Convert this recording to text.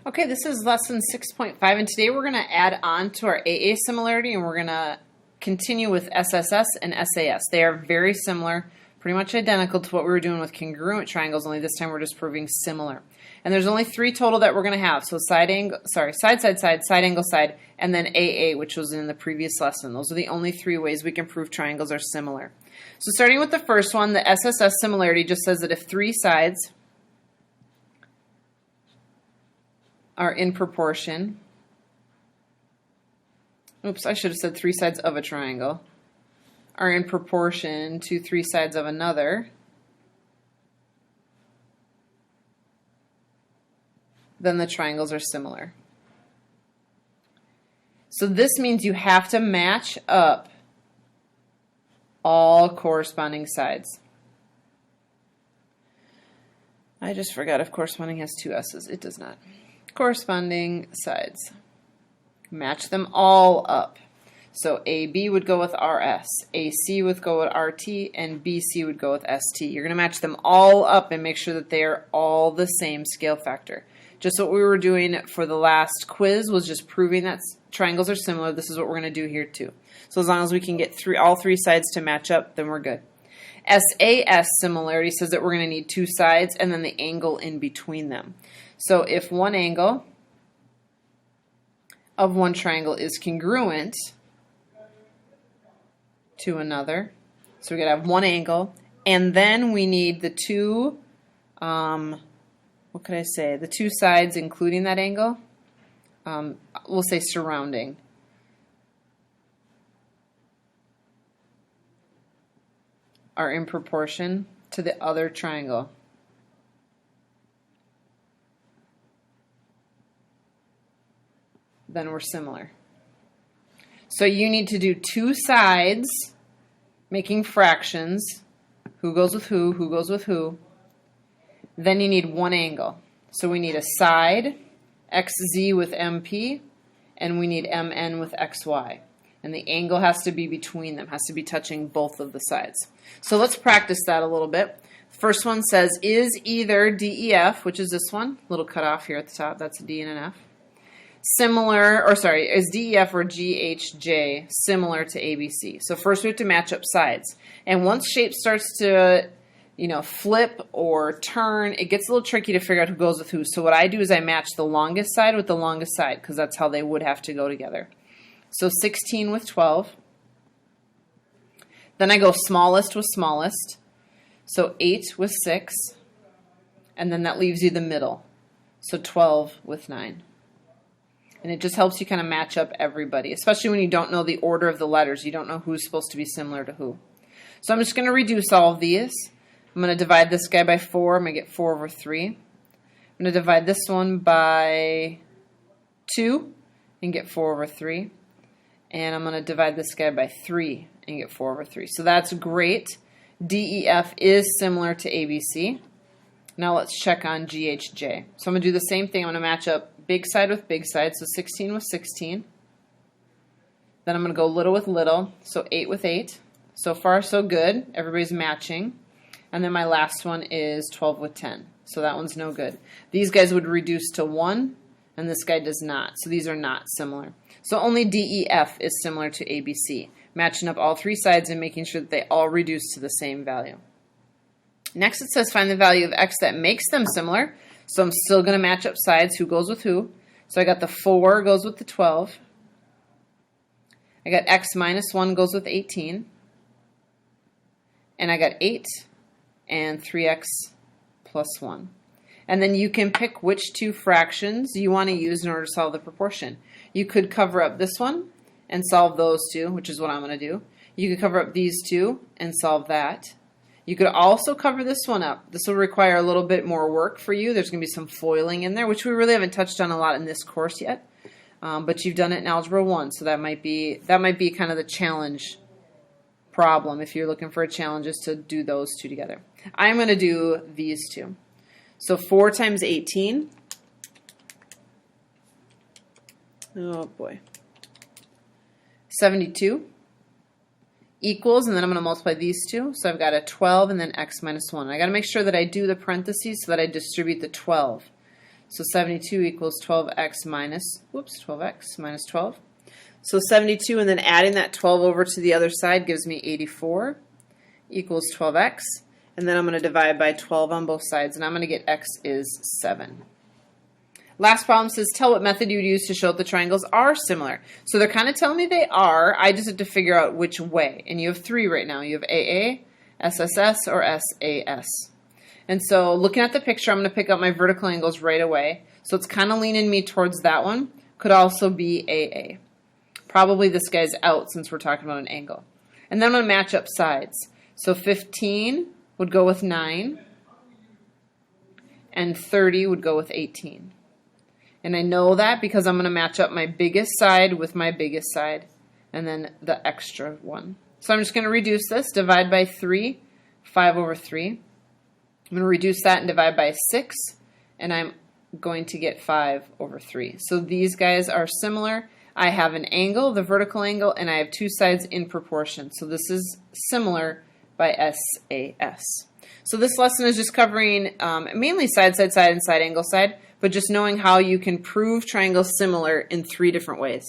Okay, this is lesson 6.5, and today we're going to add on to our AA similarity, and we're going to continue with SSS and SAS. They are very similar, pretty much identical to what we were doing with congruent triangles, only this time we're just proving similar. And there's only 3 total that we're going to have, so side, side angle, side, and then AA, which was in the previous lesson. Those are the only 3 ways we can prove triangles are similar. So starting with the first one, the SSS similarity just says that if 3 sides are in proportion. Oops, I should have said 3 sides of a triangle are in proportion to 3 sides of another. Then the triangles are similar. So this means you have to match up all corresponding sides. I just forgot if corresponding has 2 S's. It does not. Corresponding sides. Match them all up. So AB would go with RS, AC would go with RT, and BC would go with ST. You're going to match them all up and make sure that they are all the same scale factor. Just what we were doing for the last quiz was just proving that triangles are similar. This is what we're going to do here too. So as long as we can get all 3 sides to match up, then we're good. SAS similarity says that we're going to need 2 sides and then the angle in between them. So if one angle of one triangle is congruent to another, so we're going to have one angle, and then we need the 2, what could I say, the 2 sides including that angle, we'll say surrounding. Are in proportion to the other triangle. Then we're similar. So you need to do 2 sides, making fractions, who goes with who goes with who. Then you need one angle. So we need a side, XZ with MP, and we need MN with XY. And the angle has to be between them, has to be touching both of the sides. So let's practice that a little bit. First one says, is either DEF, which is this one, little cut off here at the top, that's a D and an F, similar, or sorry, is DEF or GHJ similar to ABC? So first we have to match up sides. And once shape starts to, flip or turn, it gets a little tricky to figure out who goes with who. So what I do is I match the longest side with the longest side, because that's how they would have to go together. So 16 with 12. Then I go smallest with smallest. So 8 with 6. And then that leaves you the middle. So 12 with 9. And it just helps you kind of match up everybody, especially when you don't know the order of the letters. You don't know who's supposed to be similar to who. So I'm just going to reduce all of these. I'm going to divide this guy by 4. I'm going to get 4 over 3. I'm going to divide this one by 2 and get 4 over 3. And I'm going to divide this guy by 3 and get 4 over 3. So that's great. DEF is similar to ABC. Now let's check on GHJ. So I'm going to do the same thing. I'm going to match up big side with big side, so 16 with 16. Then I'm going to go little with little, so 8 with 8. So far, so good. Everybody's matching. And then my last one is 12 with 10. So that one's no good. These guys would reduce to 1, and this guy does not. So these are not similar. So only DEF is similar to ABC, matching up all 3 sides and making sure that they all reduce to the same value. Next it says find the value of x that makes them similar. So I'm still going to match up sides, who goes with who. So I got the 4 goes with the 12. I got x minus 1 goes with 18. And I got 8 and 3x plus 1. And then you can pick which 2 fractions you want to use in order to solve the proportion. You could cover up this one and solve those 2, which is what I'm going to do. You could cover up these 2 and solve that. You could also cover this one up. This will require a little bit more work for you. There's going to be some foiling in there, which we really haven't touched on a lot in this course yet. But you've done it in Algebra 1, so that might be kind of the challenge problem if you're looking for a challenge, is to do those 2 together. I'm going to do these 2. So 4 times 18. Oh boy. 72 equals, and then I'm going to multiply these 2. So I've got a 12 and then x minus 1. I got to make sure that I do the parentheses so that I distribute the 12. So 72 equals 12x minus, 12x minus 12. So 72, and then adding that 12 over to the other side gives me 84 equals 12x. And then I'm going to divide by 12 on both sides, and I'm going to get x is 7. Last problem says, tell what method you would use to show that the triangles are similar. So they're kind of telling me they are. I just have to figure out which way. And you have 3 right now. You have AA, SSS, or SAS. And so looking at the picture, I'm going to pick up my vertical angles right away. So it's kind of leaning me towards that one. Could also be AA. Probably this guy's out since we're talking about an angle. And then I'm going to match up sides. So 15 would go with 9, and 30 would go with 18. And I know that because I'm going to match up my biggest side with my biggest side, and then the extra one. So I'm just going to reduce this, divide by 3, 5 over 3. I'm going to reduce that and divide by 6, and I'm going to get 5 over 3. So these guys are similar. I have an angle, the vertical angle, and I have 2 sides in proportion. So this is similar by SAS. So this lesson is just covering mainly side, side, side, and side angle, side, but just knowing how you can prove triangles similar in 3 different ways.